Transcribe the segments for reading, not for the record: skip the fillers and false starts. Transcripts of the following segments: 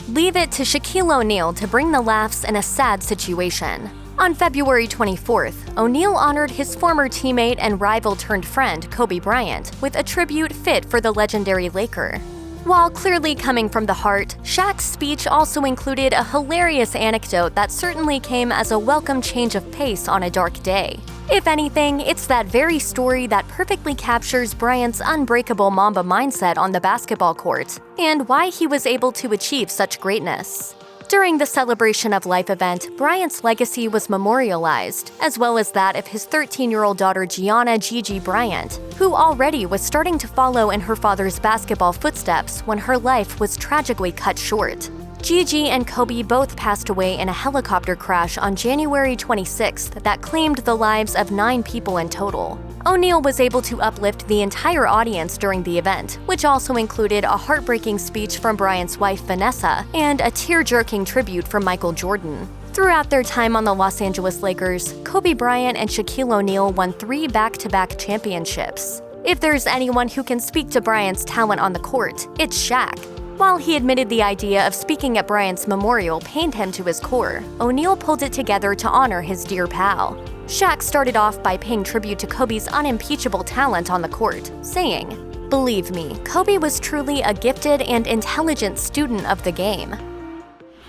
leave it to Shaquille O'Neal to bring the laughs in a sad situation. On February 24th, O'Neal honored his former teammate and rival-turned-friend Kobe Bryant with a tribute fit for the legendary Laker. While clearly coming from the heart, Shaq's speech also included a hilarious anecdote that certainly came as a welcome change of pace on a dark day. If anything, it's that very story that perfectly captures Bryant's unbreakable Mamba mindset on the basketball court, and why he was able to achieve such greatness. During the Celebration of Life event, Bryant's legacy was memorialized, as well as that of his 13-year-old daughter Gianna Gigi Bryant, who already was starting to follow in her father's basketball footsteps when her life was tragically cut short. Gigi and Kobe both passed away in a helicopter crash on January 26th that claimed the lives of 9 people in total. O'Neal was able to uplift the entire audience during the event, which also included a heartbreaking speech from Bryant's wife Vanessa and a tear-jerking tribute from Michael Jordan. Throughout their time on the Los Angeles Lakers, Kobe Bryant and Shaquille O'Neal won 3 back-to-back championships. If there's anyone who can speak to Bryant's talent on the court, it's Shaq. While he admitted the idea of speaking at Bryant's memorial pained him to his core, O'Neal pulled it together to honor his dear pal. Shaq started off by paying tribute to Kobe's unimpeachable talent on the court, saying, "Believe me, Kobe was truly a gifted and intelligent student of the game."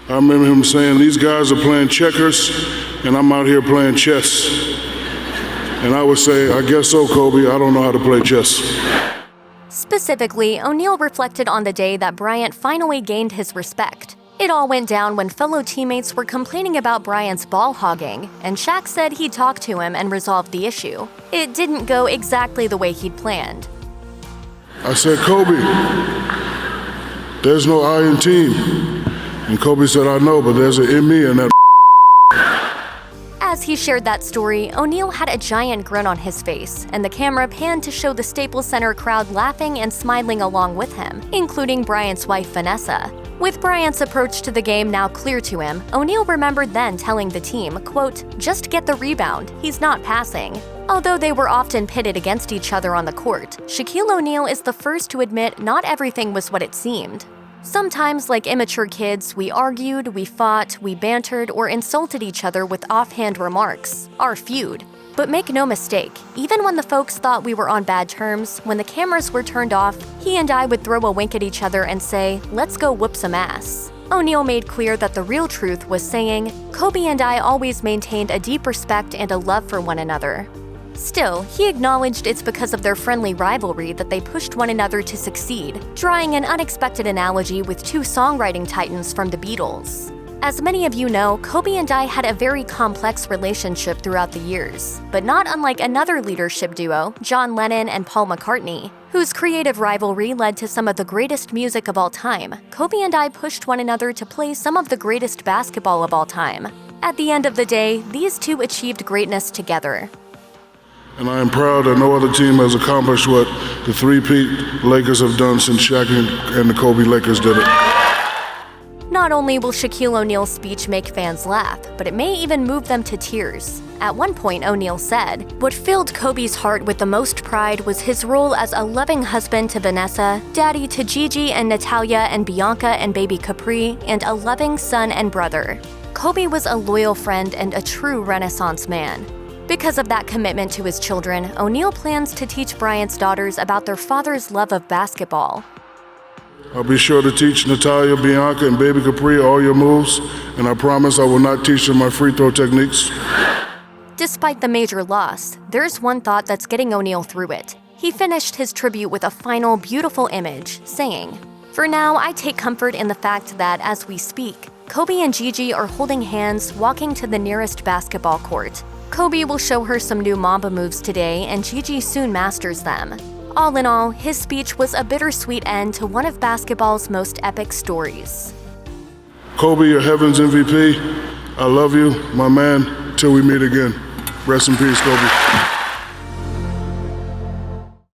I remember him saying, "These guys are playing checkers, and I'm out here playing chess." And I would say, "I guess so, Kobe, I don't know how to play chess." Specifically, O'Neal reflected on the day that Bryant finally gained his respect. It all went down when fellow teammates were complaining about Bryant's ball hogging, and Shaq said he'd talked to him and resolved the issue. It didn't go exactly the way he'd planned. I said, "Kobe, there's no I in team." And Kobe said, "I know, but there's an in me and that." As he shared that story, O'Neal had a giant grin on his face, and the camera panned to show the Staples Center crowd laughing and smiling along with him, including Bryant's wife Vanessa. With Bryant's approach to the game now clear to him, O'Neal remembered then telling the team, quote, "Just get the rebound, he's not passing." Although they were often pitted against each other on the court, Shaquille O'Neal is the first to admit not everything was what it seemed. Sometimes, like immature kids, we argued, we fought, we bantered, or insulted each other with offhand remarks, our feud. But make no mistake, even when the folks thought we were on bad terms, when the cameras were turned off, he and I would throw a wink at each other and say, "Let's go whoop some ass." O'Neal made clear that the real truth was saying, "Kobe and I always maintained a deep respect and a love for one another." Still, he acknowledged it's because of their friendly rivalry that they pushed one another to succeed, drawing an unexpected analogy with 2 songwriting titans from the Beatles. As many of you know, Kobe and I had a very complex relationship throughout the years, but not unlike another leadership duo, John Lennon and Paul McCartney, whose creative rivalry led to some of the greatest music of all time. Kobe and I pushed one another to play some of the greatest basketball of all time. At the end of the day, these two achieved greatness together. And I am proud that no other team has accomplished what the three-peat Lakers have done since Shaq and the Kobe Lakers did it. Not only will Shaquille O'Neal's speech make fans laugh, but it may even move them to tears. At one point, O'Neal said, "What filled Kobe's heart with the most pride was his role as a loving husband to Vanessa, daddy to Gigi and Natalia and Bianca and baby Capri, and a loving son and brother. Kobe was a loyal friend and a true Renaissance man." Because of that commitment to his children, O'Neal plans to teach Bryant's daughters about their father's love of basketball. "I'll be sure to teach Natalia, Bianca, and baby Capri all your moves, and I promise I will not teach them my free throw techniques." Despite the major loss, there's one thought that's getting O'Neal through it. He finished his tribute with a final, beautiful image, saying, "For now, I take comfort in the fact that, as we speak, Kobe and Gigi are holding hands, walking to the nearest basketball court. Kobe will show her some new Mamba moves today, and Gigi soon masters them." All in all, his speech was a bittersweet end to one of basketball's most epic stories. Kobe, you're heaven's MVP. I love you, my man. Till we meet again. Rest in peace, Kobe.